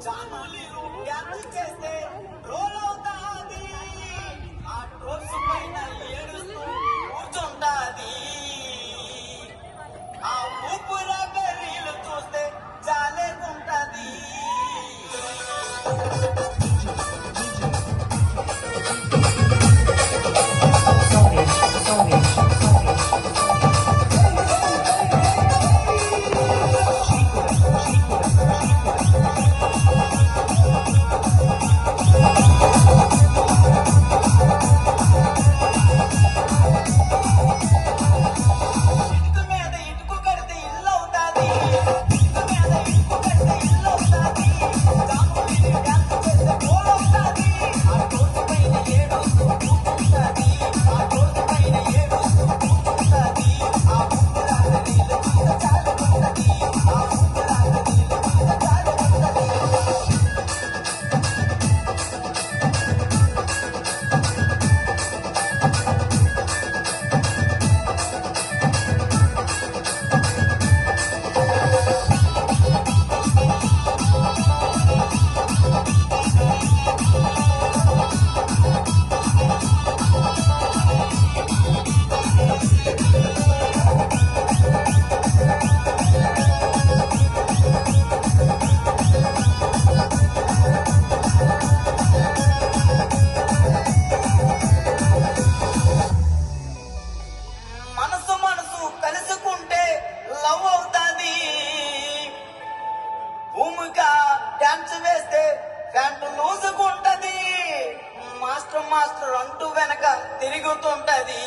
జానులీలు dance చేస్తే role అవుతాది, ఆ ట్రోల్స్ పైన ఏడుస్తూ కూర్చుంటాది. ఆ ఊపురాగ రీలు చూస్తే జాలేకుంటది. మనసు మనసు కలుసుకుంటే లవ్ అవుతాది. భూమిగా డాన్స్ వేస్తే ప్యాంటు లూజుకుంటది. మాస్టర్ మాస్టర్ అంటూ వెనక తిరుగుతుంటది.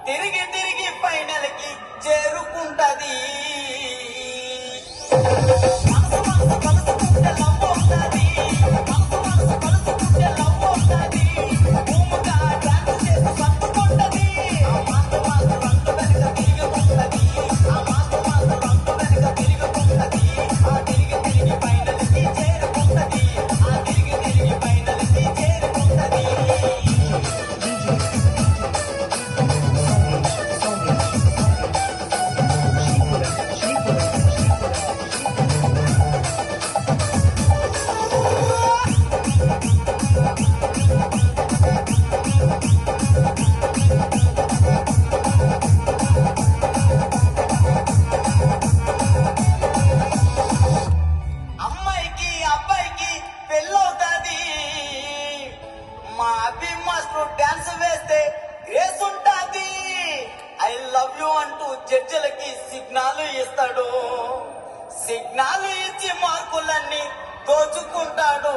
తిరిగి తిరిగి ఫైనల్ కి చేరుకుంటది. మనసు మనసు కలుసుకుంటే లవ్ అవుతాది. మనసు మనసు కలుసుకుంటే లవ్ అవుతాది. భూమిగా డాన్స్ చేసి పట్టుకుంటది. ఆ మాస్టర్ మాస్టర్ అంటూ వెనక తిరుగుతుంటది. ఆ మాస్టర్ మాస్టర్ అంటూ వెనక తిరుగుతుంటది. ఆ తిరిగి తిరిగి ఫైనల్ కి చేరుకుంటది. ఆ తిరిగి తిరిగి ఫైనల్ కి చేరుకుంటది. అమ్మాయికి అబ్బాయికి పెళ్ళవుతాది. మా అభి మాస్టర్ డాన్స్ వేస్తే గ్రేస్ ఉంటాది. ఐ లవ్ యూ అంటూ జడ్జిలకి సిగ్నాలు ఇస్తాడు. సిగ్నాలు ఇచ్చి మార్కులన్నీ దోచుకుంటాడు.